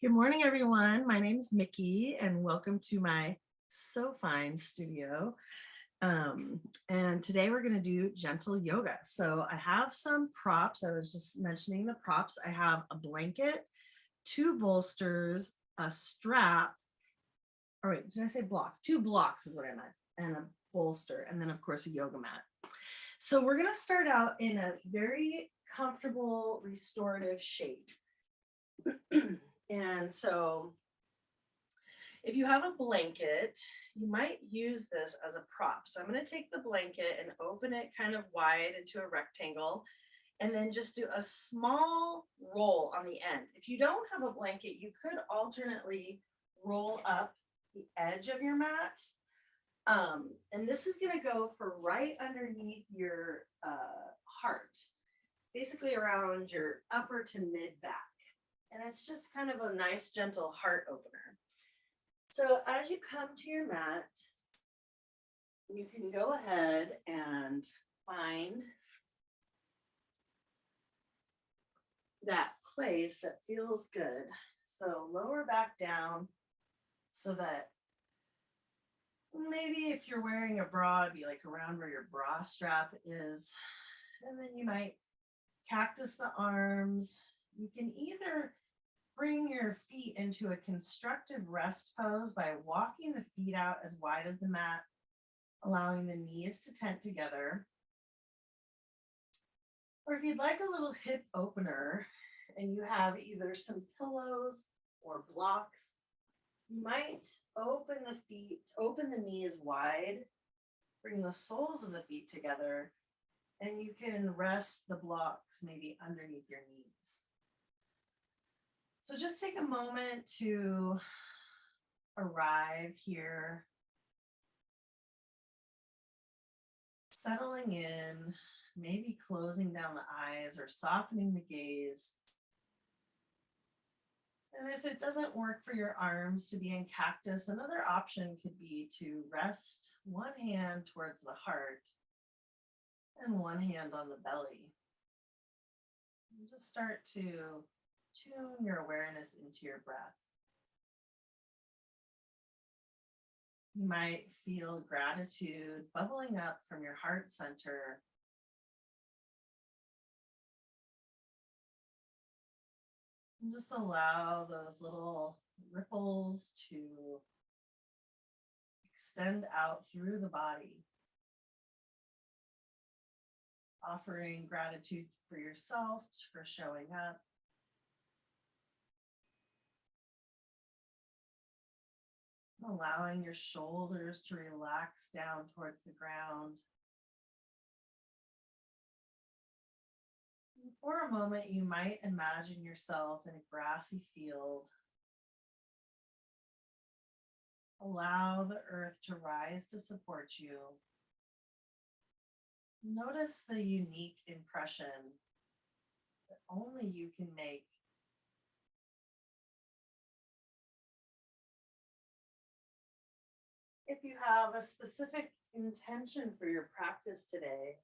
Good morning, everyone. My name is Micki, and welcome to my So Fine studio. And today we're going to do gentle yoga. So I have some props. I was just mentioning the props. I have a blanket, two bolsters, a strap. Or wait, did I say block? Two blocks is what I meant, and a bolster, and then of course a yoga mat. So we're going to start out in a very comfortable restorative shape. And so if you have a blanket, you might use this as a prop. So I'm going to take the blanket and open it kind of wide into a rectangle and then just do a small roll on the end. If you don't have a blanket, you could alternately roll up the edge of your mat. And this is going to go for right underneath your heart, basically around your upper to mid back. And it's just kind of a nice, gentle heart opener. So as you come to your mat, you can go ahead and find that place that feels good. So lower back down so that maybe if you're wearing a bra, it'd be like around where your bra strap is. And then you might cactus the arms. You can either bring your feet into a constructive rest pose by walking the feet out as wide as the mat, allowing the knees to tent together. Or if you'd like a little hip opener and you have either some pillows or blocks, you might open the feet, open the knees wide, bring the soles of the feet together, and you can rest the blocks maybe underneath your knees. So just take a moment to arrive here, settling in, maybe closing down the eyes or softening the gaze. And if it doesn't work for your arms to be in cactus, another option could be to rest one hand towards the heart and one hand on the belly. And just start to tune your awareness into your breath. You might feel gratitude bubbling up from your heart center. And just allow those little ripples to extend out through the body. Offering gratitude for yourself for showing up. Allowing your shoulders to relax down towards the ground. And for a moment, you might imagine yourself in a grassy field. Allow the earth to rise to support you. Notice the unique impression that only you can make. If you have a specific intention for your practice today,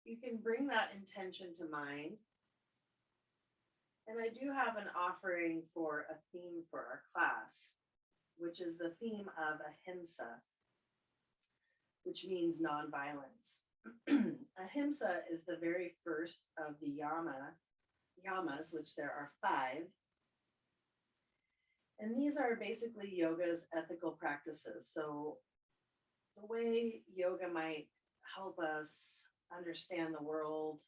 you can bring that intention to mind. And I do have an offering for a theme for our class, which is the theme of Ahimsa, which means nonviolence. Ahimsa is the very first of the yamas, which there are 5. And these are basically yoga's ethical practices. So the way yoga might help us understand the world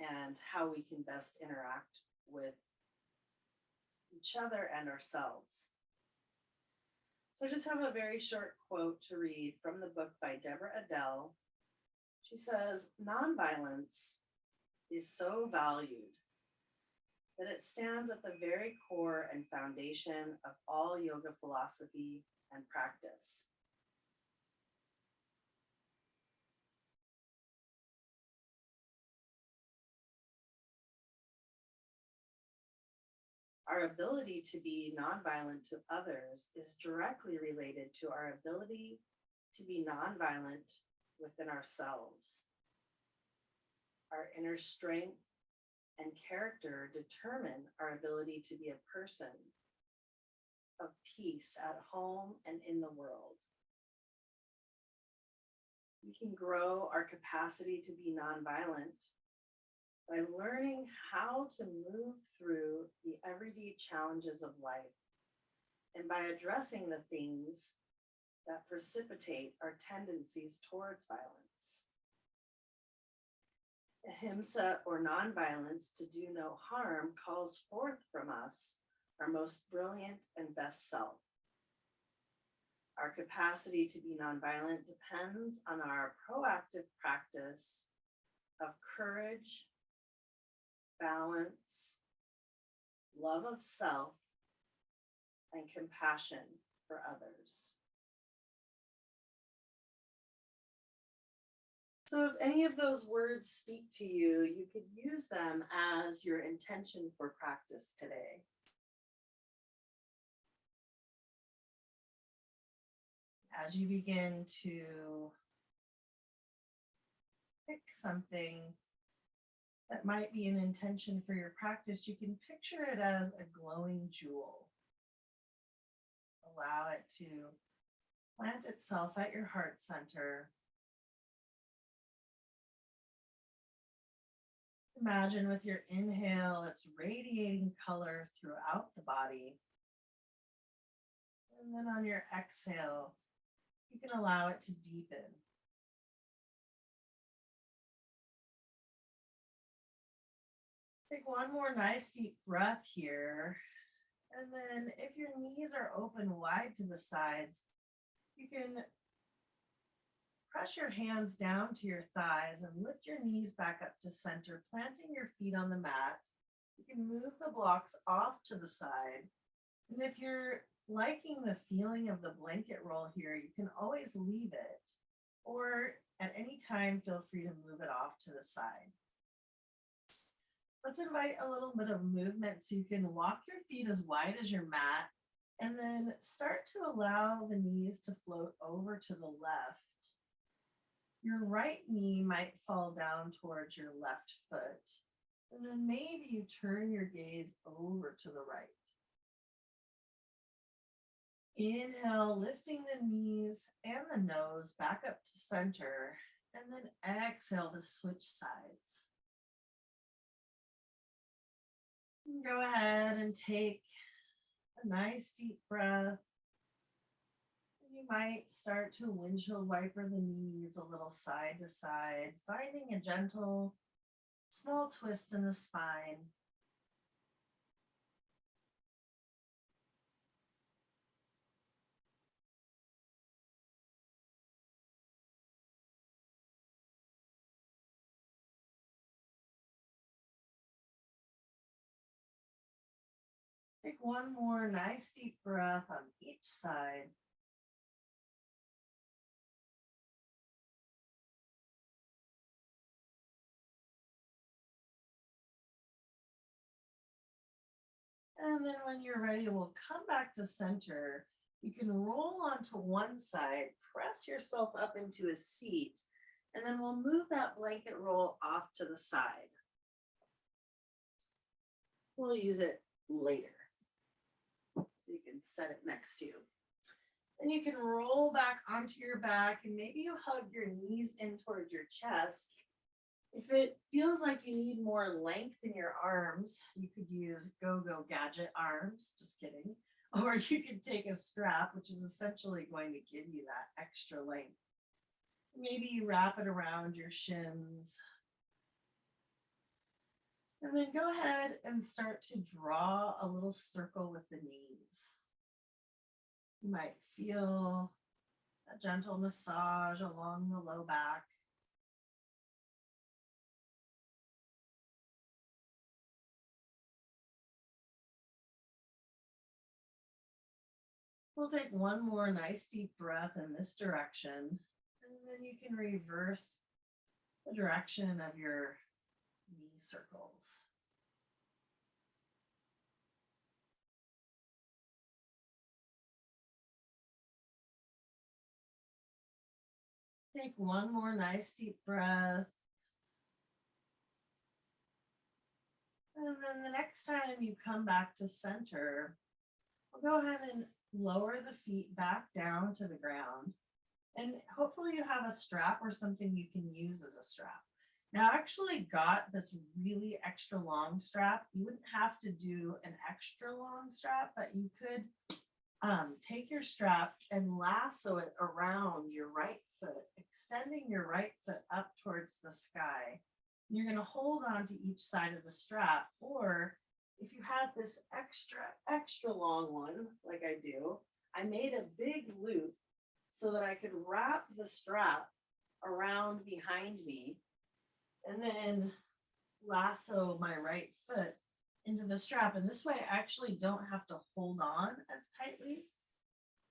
and how we can best interact with each other and ourselves. So I just have a very short quote to read from the book by Deborah Adele. She says, "Nonviolence is so valued that it stands at the very core and foundation of all yoga philosophy and practice. Our ability to be nonviolent to others is directly related to our ability to be nonviolent within ourselves. Our inner strength and character determine our ability to be a person of peace at home and in the world. We can grow our capacity to be nonviolent by learning how to move through the everyday challenges of life and by addressing the things that precipitate our tendencies towards violence. Ahimsa, or nonviolence, to do no harm, calls forth from us our most brilliant and best self. Our capacity to be nonviolent depends on our proactive practice of courage, balance, love of self, and compassion for others. So if any of those words speak to you, you could use them as your intention for practice today. As you begin to pick something that might be an intention for your practice, you can picture it as a glowing jewel. Allow it to plant itself at your heart center. Imagine with your inhale, it's radiating color throughout the body. And then on your exhale, you can allow it to deepen. Take one more nice deep breath here. And then if your knees are open wide to the sides, you can press your hands down to your thighs and lift your knees back up to center, planting your feet on the mat. You can move the blocks off to the side. And if you're liking the feeling of the blanket roll here, you can always leave it, or at any time, feel free to move it off to the side. Let's invite a little bit of movement so you can walk your feet as wide as your mat, and then start to allow the knees to float over to the left. Your right knee might fall down towards your left foot, and then maybe you turn your gaze over to the right. Inhale, lifting the knees and the nose back up to center, and then exhale to switch sides. Go ahead and take a nice deep breath. You might start to windshield wiper the knees a little side to side, finding a gentle, small twist in the spine. Take one more nice deep breath on each side. And then when you're ready, we'll come back to center. You can roll onto one side, press yourself up into a seat, and then we'll move that blanket roll off to the side. We'll use it later. So you can set it next to you. Then you can roll back onto your back, and maybe you hug your knees in towards your chest. If it feels like you need more length in your arms, you could use go-go gadget arms, just kidding. Or you could take a strap, which is essentially going to give you that extra length. Maybe you wrap it around your shins. And then go ahead and start to draw a little circle with the knees. You might feel a gentle massage along the low back. We'll take one more nice deep breath in this direction, and then you can reverse the direction of your knee circles. Take one more nice deep breath. And then the next time you come back to center, We'll go ahead and lower the feet back down to the ground. And hopefully you have a strap or something you can use as a strap. Now, I actually got this really extra long strap. You wouldn't have to do an extra long strap, but you could take your strap and lasso it around your right foot, extending your right foot up towards the sky. You're going to hold on to each side of the strap, or if you had this extra long one, like I do, I made a big loop so that I could wrap the strap around behind me and then lasso my right foot into the strap. And this way I actually don't have to hold on as tightly.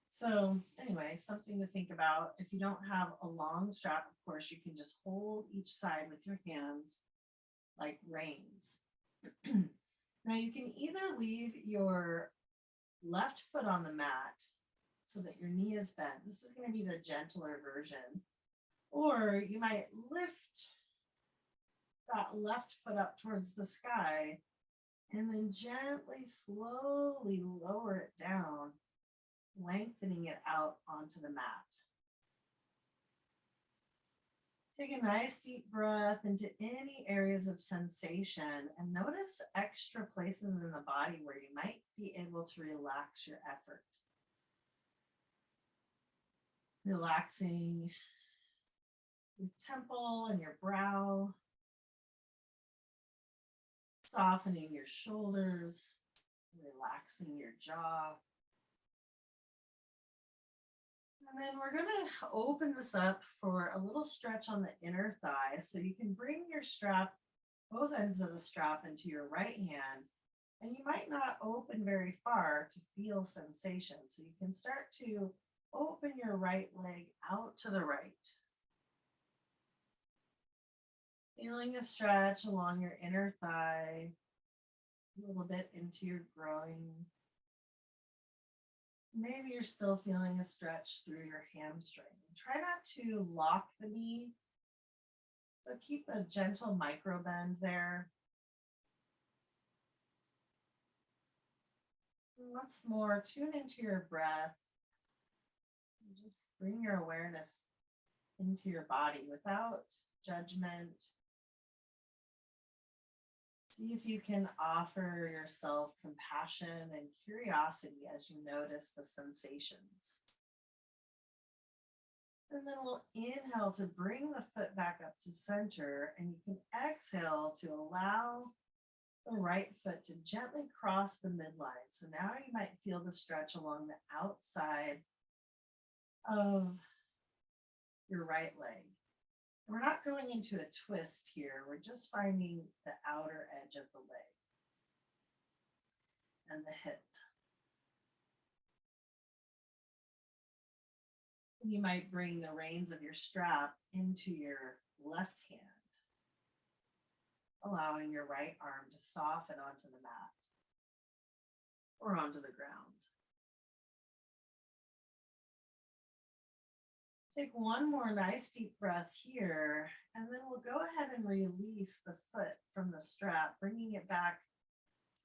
So anyway, something to think about. If you don't have a long strap, of course, you can just hold each side with your hands like reins. Now you can either leave your left foot on the mat so that your knee is bent. This is going to be the gentler version. Or you might lift that left foot up towards the sky and then gently, slowly lower it down, lengthening it out onto the mat. Take a nice deep breath into any areas of sensation and notice extra places in the body where you might be able to relax your effort. Relaxing your temple and your brow, softening your shoulders, relaxing your jaw. And then we're going to open this up for a little stretch on the inner thigh. So you can bring your strap, both ends of the strap, into your right hand. And you might not open very far to feel sensation. So you can start to open your right leg out to the right. Feeling a stretch along your inner thigh, a little bit into your groin. Maybe you're still feeling a stretch through your hamstring. Try not to lock the knee. So keep a gentle micro bend there. And once more, tune into your breath. And just bring your awareness into your body without judgment. See if you can offer yourself compassion and curiosity as you notice the sensations. And then we'll inhale to bring the foot back up to center, and you can exhale to allow the right foot to gently cross the midline. So now you might feel the stretch along the outside of your right leg. We're not going into a twist here. We're just finding the outer edge of the leg and the hip. You might bring the reins of your strap into your left hand, allowing your right arm to soften onto the mat or onto the ground. Take one more nice deep breath here, and then we'll go ahead and release the foot from the strap, bringing it back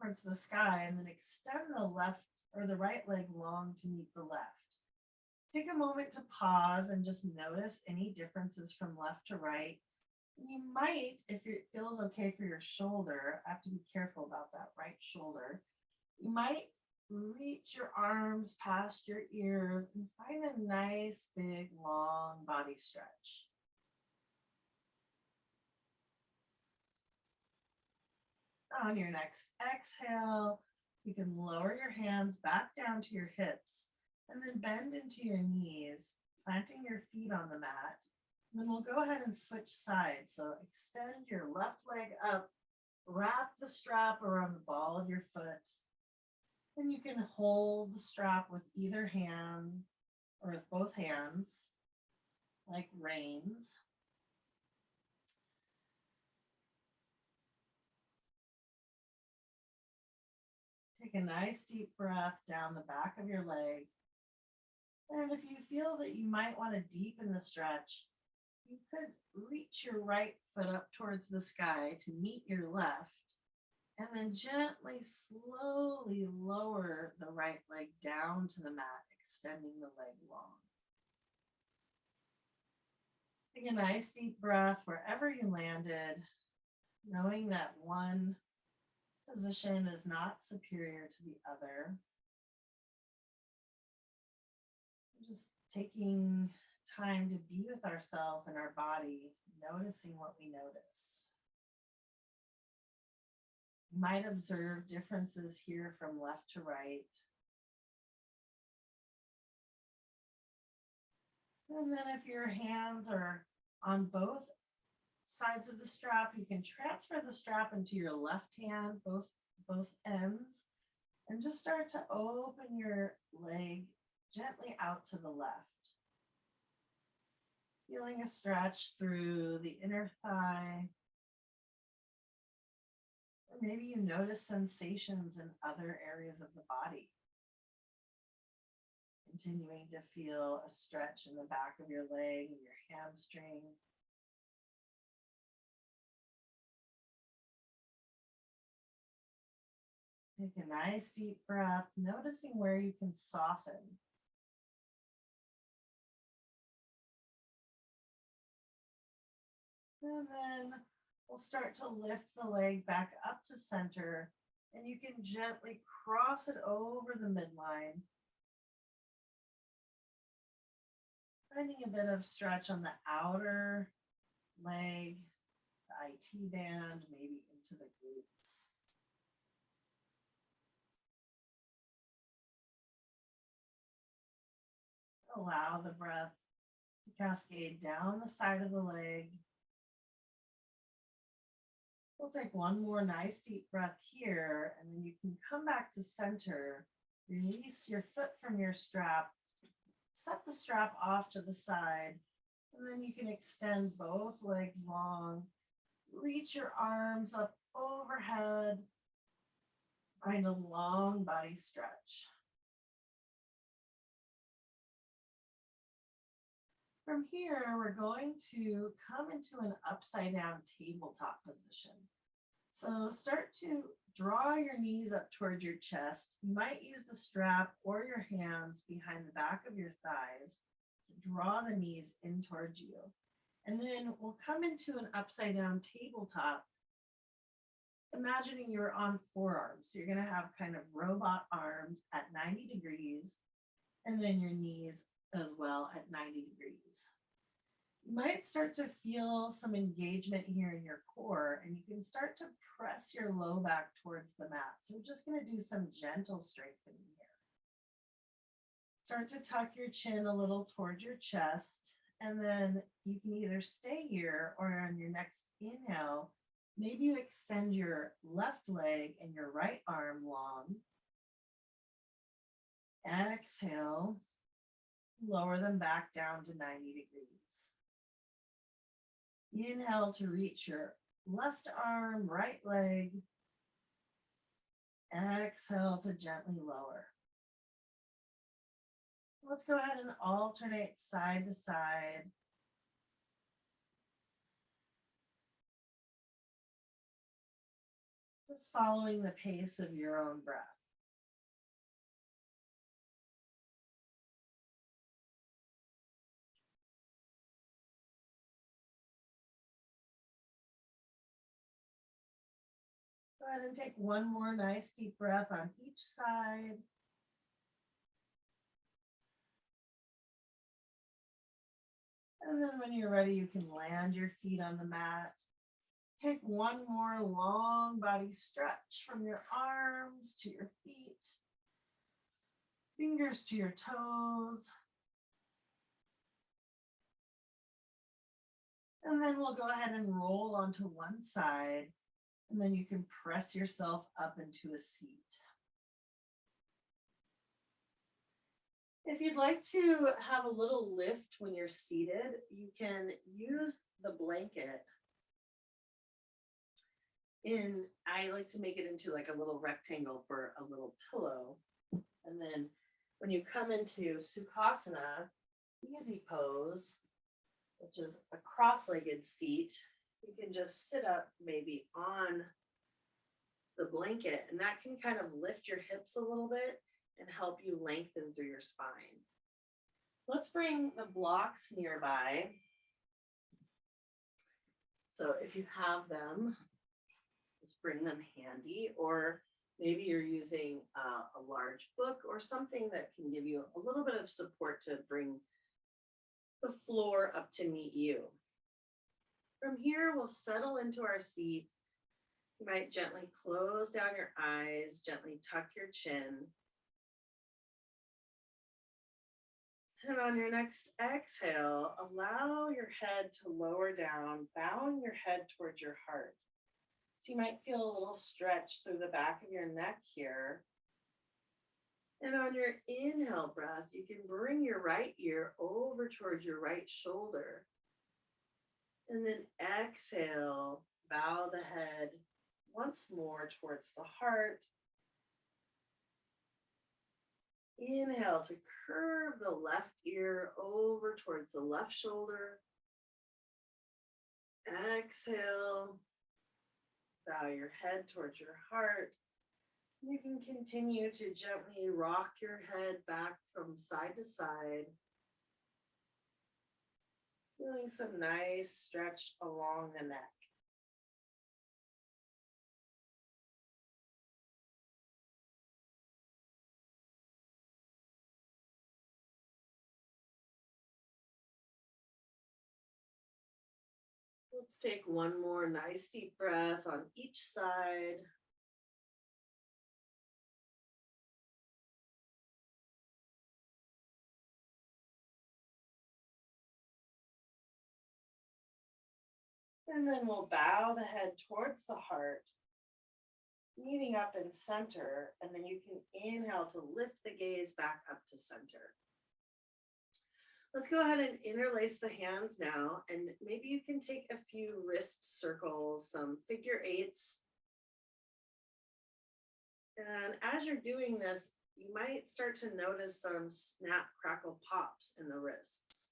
towards the sky, and then extend the left or the right leg long to meet the left. Take a moment to pause and just notice any differences from left to right. You might, if it feels okay for your shoulder, I have to be careful about that right shoulder. You might reach your arms past your ears and find a nice, big, long body stretch. On your next exhale, you can lower your hands back down to your hips and then bend into your knees, planting your feet on the mat. And then we'll go ahead and switch sides. So extend your left leg up, wrap the strap around the ball of your foot. And you can hold the strap with either hand or with both hands, like reins. Take a nice deep breath down the back of your leg. And if you feel that you might want to deepen the stretch, you could reach your right foot up towards the sky to meet your left And then gently, slowly lower the right leg down to the mat, extending the leg long. Take a nice deep breath wherever you landed, knowing that one position is not superior to the other. Just taking time to be with ourselves and our body, noticing what we notice. You might observe differences here from left to right. And then if your hands are on both sides of the strap, you can transfer the strap into your left hand, both ends, and just start to open your leg gently out to the left. Feeling a stretch through the inner thigh. Or maybe you notice sensations in other areas of the body. Continuing to feel a stretch in the back of your leg and your hamstring. Take a nice deep breath, noticing where you can soften. And then we'll start to lift the leg back up to center, and you can gently cross it over the midline. Finding a bit of stretch on the outer leg, the IT band, maybe into the glutes. Allow the breath to cascade down the side of the leg. We'll take one more nice deep breath here, and then you can come back to center. Release your foot from your strap. Set the strap off to the side, and then you can extend both legs long. Reach your arms up overhead. Find a long body stretch. From here, we're going to come into an upside down tabletop position. So start to draw your knees up towards your chest. You might use the strap or your hands behind the back of your thighs to draw the knees in towards you. And then we'll come into an upside down tabletop, imagining you're on forearms. So you're going to have kind of robot arms at 90 degrees, and then your knees as well at 90 degrees. You might start to feel some engagement here in your core, and you can start to press your low back towards the mat. So we're just going to do some gentle strengthening here. Start to tuck your chin a little towards your chest, and then you can either stay here or on your next inhale, maybe you extend your left leg and your right arm long. Exhale, lower them back down to 90 degrees. Inhale to reach your left arm, right leg. Exhale to gently lower. Let's go ahead and alternate side to side. Just following the pace of your own breath. Go ahead and take one more nice deep breath on each side. And then when you're ready, you can land your feet on the mat. Take one more long body stretch from your arms to your feet, fingers to your toes. And then we'll go ahead and roll onto one side, and then you can press yourself up into a seat. If you'd like to have a little lift when you're seated, you can use the blanket. I like to make it into like a little rectangle for a little pillow. And then when you come into Sukhasana, easy pose, which is a cross-legged seat, you can just sit up maybe on the blanket, and that can kind of lift your hips a little bit and help you lengthen through your spine. Let's bring the blocks nearby. So if you have them, just bring them handy, or maybe you're using a large book or something that can give you a little bit of support to bring the floor up to meet you. From here, we'll settle into our seat. You might gently close down your eyes, gently tuck your chin. And on your next exhale, allow your head to lower down, bowing your head towards your heart. So you might feel a little stretch through the back of your neck here. And on your inhale breath, you can bring your right ear over towards your right shoulder. And then exhale, bow the head once more towards the heart. Inhale to curve the left ear over towards the left shoulder. Exhale, bow your head towards your heart. You can continue to gently rock your head back from side to side. Feeling some nice stretch along the neck. Let's take one more nice deep breath on each side. And then we'll bow the head towards the heart, meeting up in center, and then you can inhale to lift the gaze back up to center. Let's go ahead and interlace the hands now, and maybe you can take a few wrist circles, some figure eights. And as you're doing this, you might start to notice some snap, crackle, pops in the wrists.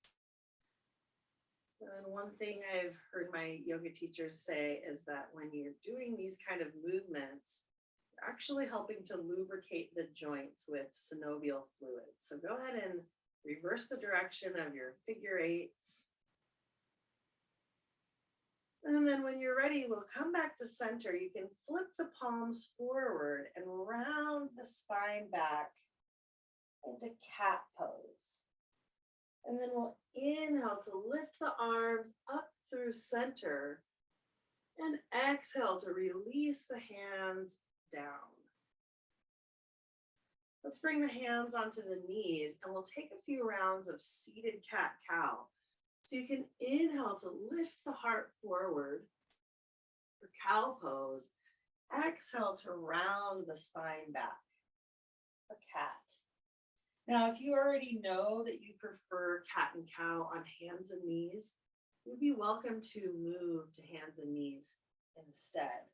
And one thing I've heard my yoga teachers say is that when you're doing these kind of movements, you're actually helping to lubricate the joints with synovial fluid. So go ahead and reverse the direction of your figure eights. And then when you're ready, we'll come back to center. You can flip the palms forward and round the spine back into cat pose. And then we'll inhale to lift the arms up through center and exhale to release the hands down. Let's bring the hands onto the knees and we'll take a few rounds of seated cat-cow. So you can inhale to lift the heart forward for cow pose. Exhale to round the spine back for cat. Now, if you already know that you prefer cat and cow on hands and knees, you'd be welcome to move to hands and knees instead.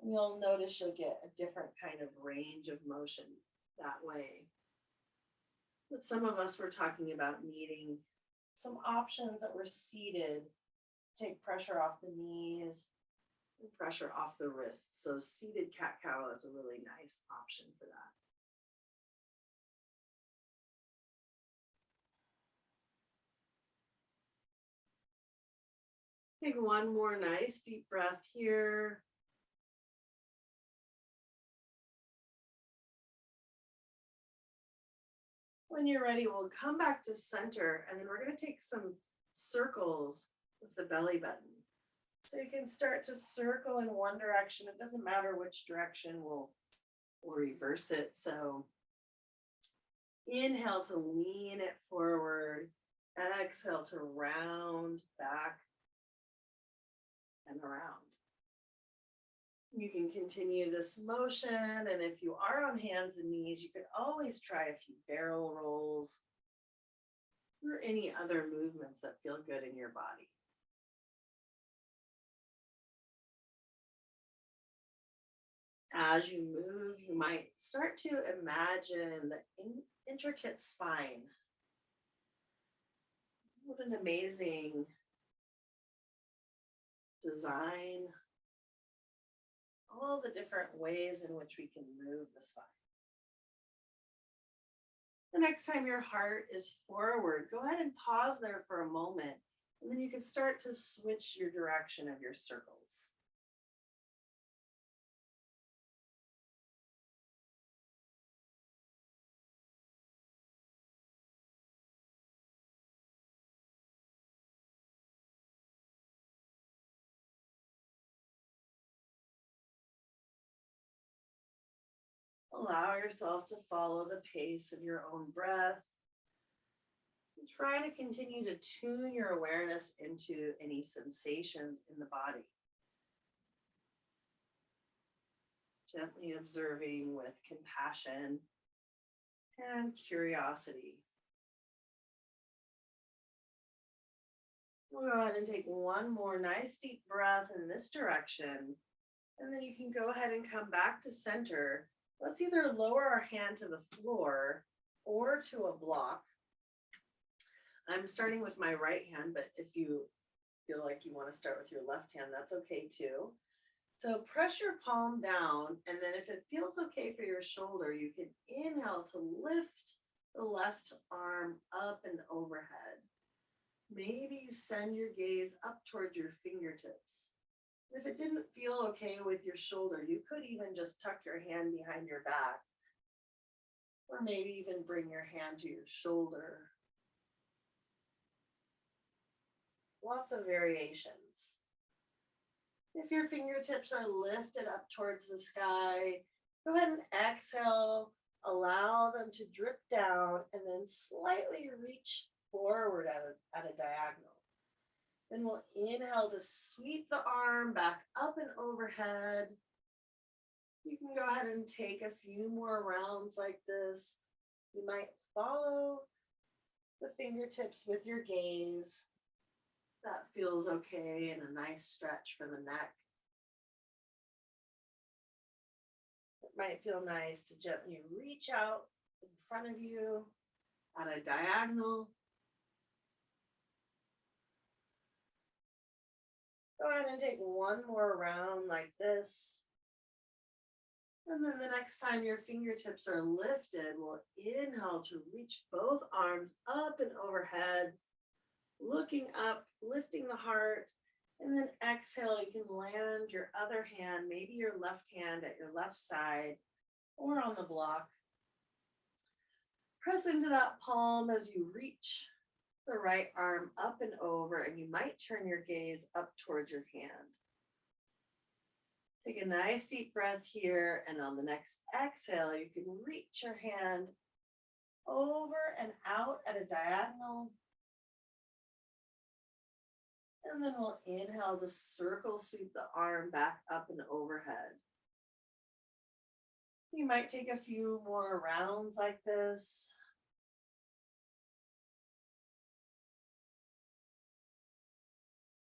And you'll notice you'll get a different kind of range of motion that way. But some of us were talking about needing some options that were seated, take pressure off the knees and pressure off the wrists. So seated cat-cow is a really nice option for that. Take one more nice deep breath here. When you're ready, we'll come back to center, and then we're going to take some circles with the belly button. So you can start to circle in one direction. It doesn't matter which direction, we'll reverse it. So inhale to lean it forward. Exhale to round back and around. You can continue this motion, and if you are on hands and knees, you can always try a few barrel rolls or any other movements that feel good in your body. As you move, you might start to imagine the intricate spine. What an amazing design. all the different ways in which we can move the spine. The next time your heart is forward, go ahead and pause there for a moment, and then you can start to switch your direction of your circles. Allow yourself to follow the pace of your own breath. And try to continue to tune your awareness into any sensations in the body. Gently observing with compassion and curiosity. We'll go ahead and take one more nice deep breath in this direction. And then you can go ahead and come back to center. Let's either lower our hand to the floor or to a block. I'm starting with my right hand, but if you feel like you want to start with your left hand, that's okay too. So press your palm down, and then if it feels okay for your shoulder, you can inhale to lift the left arm up and overhead. Maybe you send your gaze up towards your fingertips. If it didn't feel okay with your shoulder, you could even just tuck your hand behind your back, or maybe even bring your hand to your shoulder. Lots of variations. If your fingertips are lifted up towards the sky, go ahead and exhale, allow them to drip down, and then slightly reach forward at a diagonal. Then we'll inhale to sweep the arm back up and overhead. You can go ahead and take a few more rounds like this. You might follow the fingertips with your gaze. That feels okay, and a nice stretch for the neck. It might feel nice to gently reach out in front of you at a diagonal. Go ahead and take one more round like this. And then the next time your fingertips are lifted, we'll inhale to reach both arms up and overhead, looking up, lifting the heart, and then exhale, you can land your other hand, maybe your left hand at your left side or on the block. Press into that palm as you reach the right arm up and over, and you might turn your gaze up towards your hand. Take a nice deep breath here, and on the next exhale, you can reach your hand over and out at a diagonal. And then we'll inhale to circle sweep the arm back up and overhead. You might take a few more rounds like this.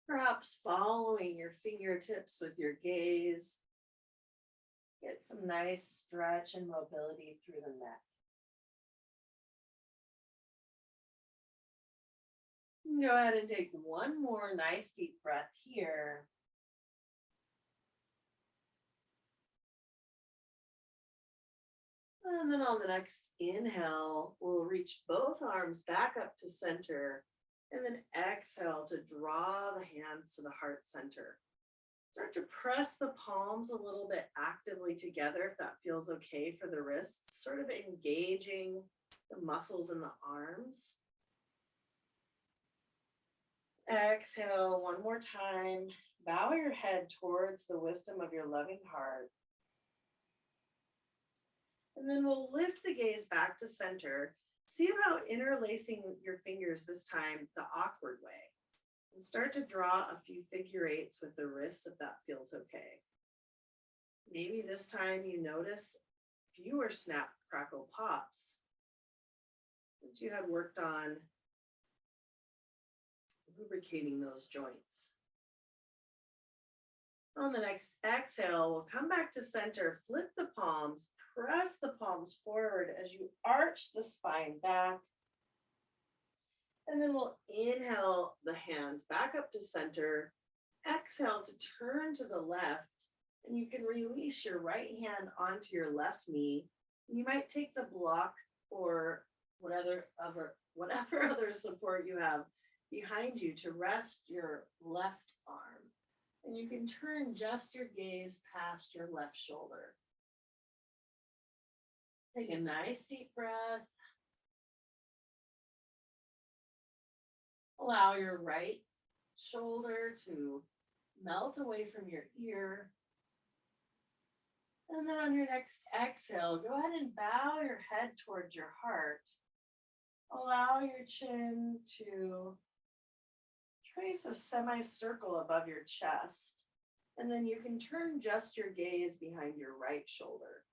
Perhaps following your fingertips with your gaze. Get some nice stretch and mobility through the neck. Go ahead and take one more nice deep breath here. And then on the next inhale, we'll reach both arms back up to center, and then exhale to draw the hands to the heart center. Start to press the palms a little bit actively together if that feels okay for the wrists, sort of engaging the muscles in the arms. Exhale one more time. Bow your head towards the wisdom of your loving heart. And then we'll lift the gaze back to center. See about interlacing your fingers this time the awkward way. And start to draw a few figure eights with the wrists if that feels okay. Maybe this time you notice fewer snap, crackle, pops that you had worked on lubricating those joints. On the next exhale, we'll come back to center, flip the palms, press the palms forward as you arch the spine back. And then we'll inhale the hands back up to center. Exhale to turn to the left. And you can release your right hand onto your left knee. You might take the block or whatever other support you have behind you to rest your left arm. And you can turn just your gaze past your left shoulder. Take a nice deep breath. Allow your right shoulder to melt away from your ear. And then on your next exhale, go ahead and bow your head towards your heart. Allow your chin to trace a semicircle above your chest. And then you can turn just your gaze behind your right shoulder.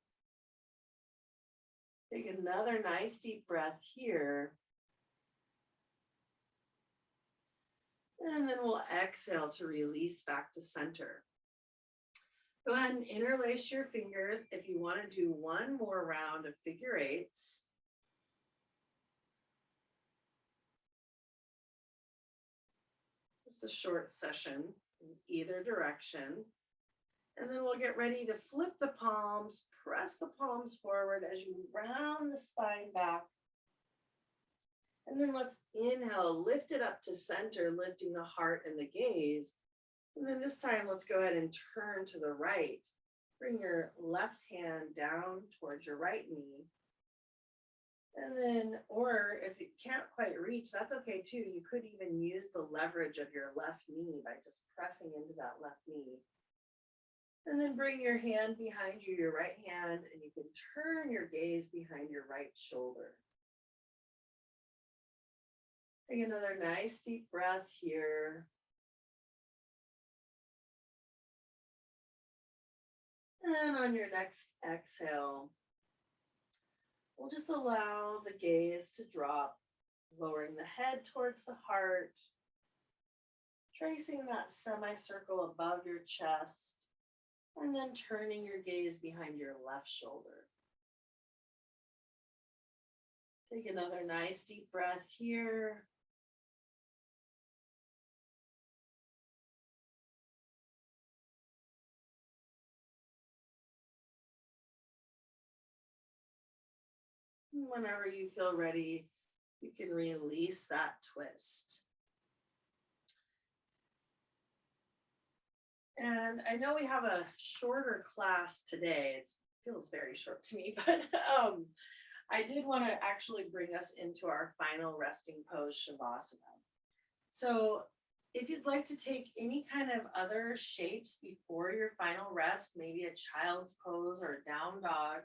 Take another nice deep breath here. And then we'll exhale to release back to center. Go ahead and interlace your fingers if you want to do one more round of figure eights. Just a short session in either direction. And then we'll get ready to flip the palms, press the palms forward as you round the spine back. And then let's inhale, lift it up to center, lifting the heart and the gaze. And then this time, let's go ahead and turn to the right. Bring your left hand down towards your right knee. And then, or if you can't quite reach, that's okay too. You could even use the leverage of your left knee by just pressing into that left knee. And then bring your hand behind you, your right hand, and you can turn your gaze behind your right shoulder. Take another nice deep breath here. And on your next exhale, we'll just allow the gaze to drop, lowering the head towards the heart, tracing that semicircle above your chest, and then turning your gaze behind your left shoulder. Take another nice deep breath here. Whenever you feel ready, you can release that twist. And I know we have a shorter class today. It feels very short to me, but I did want to actually bring us into our final resting pose, Shavasana. So if you'd like to take any kind of other shapes before your final rest, maybe a child's pose or a down dog,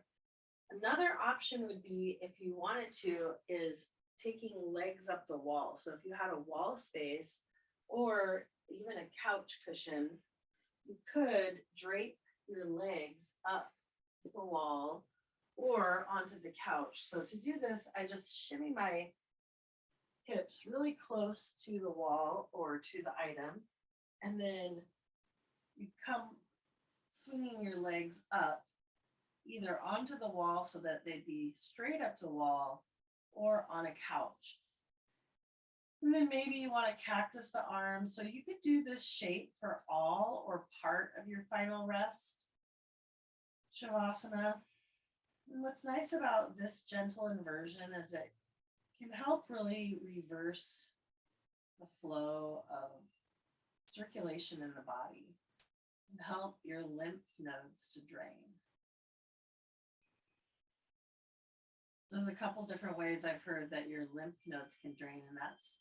another option would be, if you wanted to, is taking legs up the wall. So if you had a wall space or even a couch cushion, you could drape your legs up the wall or onto the couch. So to do this, I just shimmy my hips really close to the wall or to the item, and then you come swinging your legs up either onto the wall so that they'd be straight up the wall or on a couch. And then maybe you want to cactus the arms. So you could do this shape for all or part of your final rest, Shavasana. And what's nice about this gentle inversion is it can help really reverse the flow of circulation in the body and help your lymph nodes to drain. There's a couple different ways I've heard that your lymph nodes can drain, and that's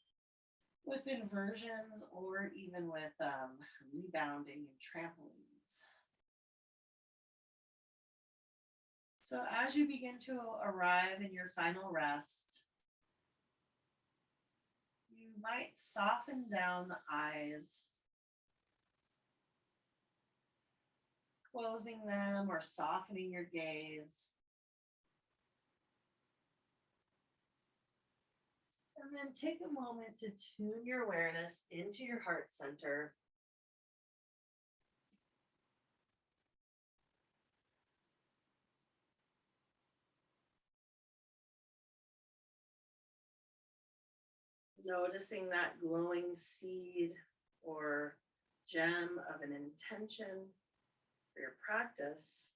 with inversions or even with rebounding and trampolines. So as you begin to arrive in your final rest, you might soften down the eyes, closing them or softening your gaze. And then take a moment to tune your awareness into your heart center. Noticing that glowing seed or gem of an intention. for your practice.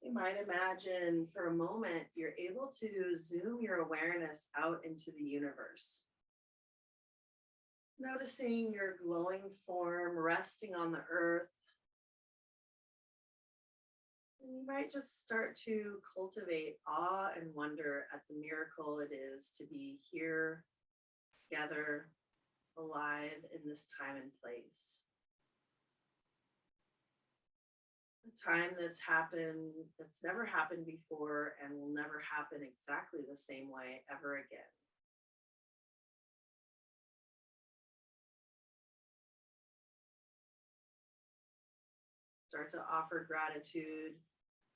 You might imagine for a moment you're able to zoom your awareness out into the universe, noticing your glowing form resting on the earth. And you might just start to cultivate awe and wonder at the miracle it is to be here together, alive in this time and place. A time that's happened, that's never happened before and will never happen exactly the same way ever again. Start to offer gratitude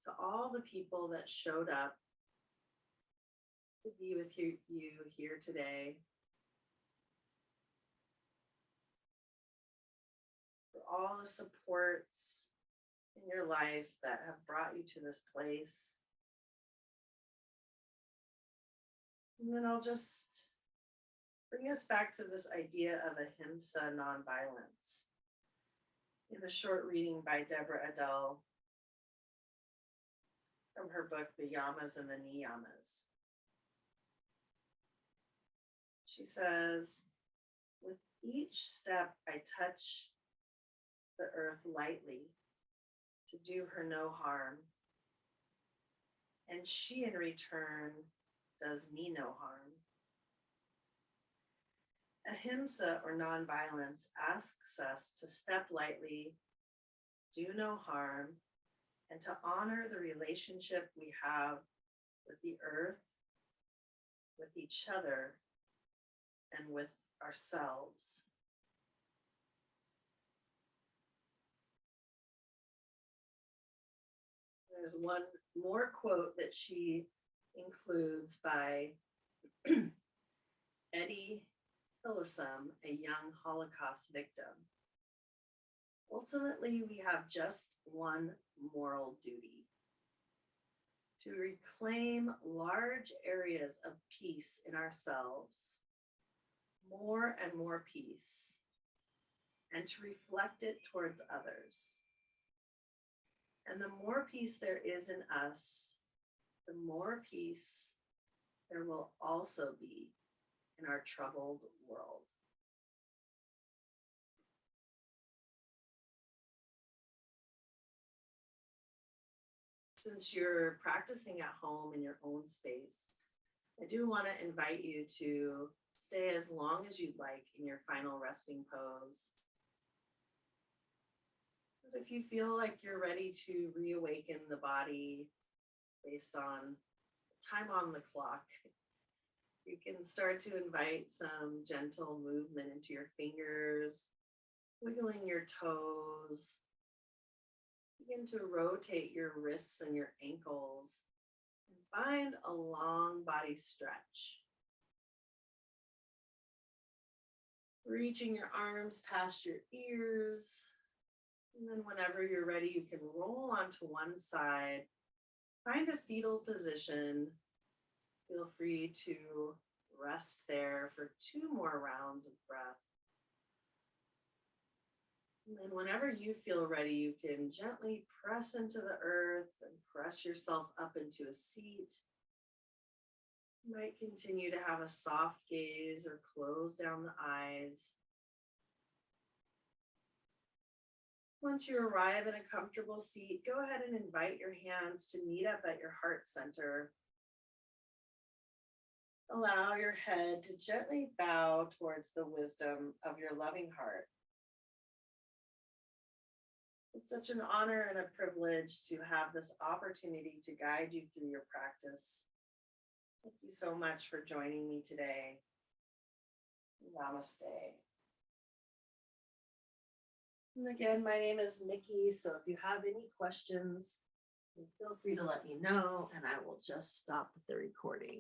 to all the people that showed up to be with you here today, for all the supports in your life that have brought you to this place. And then I'll just bring us back to this idea of Ahimsa Non-Violence in the short reading by Deborah Adele from her book, The Yamas and the Niyamas. She says, with each step I touch the earth lightly to do her no harm, and she in return does me no harm. Ahimsa, or nonviolence, asks us to step lightly, do no harm, and to honor the relationship we have with the earth, with each other, and with ourselves. There's one more quote that she includes by Eddie Hillesum, a young Holocaust victim. Ultimately, we have just one moral duty: to reclaim large areas of peace in ourselves, more and more peace, and to reflect it towards others. And the more peace there is in us, the more peace there will also be in our troubled world. Since you're practicing at home in your own space, I do want to invite you to stay as long as you'd like in your final resting pose. But if you feel like you're ready to reawaken the body based on time on the clock, you can start to invite some gentle movement into your fingers, wiggling your toes. Begin to rotate your wrists and your ankles and find a long body stretch. Reaching your arms past your ears. And then whenever you're ready, you can roll onto one side, find a fetal position. Feel free to rest there for 2 more rounds of breath. And then whenever you feel ready, you can gently press into the earth and press yourself up into a seat. You might continue to have a soft gaze or close down the eyes. Once you arrive in a comfortable seat, go ahead and invite your hands to meet up at your heart center. Allow your head to gently bow towards the wisdom of your loving heart. It's such an honor and a privilege to have this opportunity to guide you through your practice. Thank you so much for joining me today. Namaste. And again, my name is Micki, so if you have any questions, feel free to let me know, and I will just stop the recording.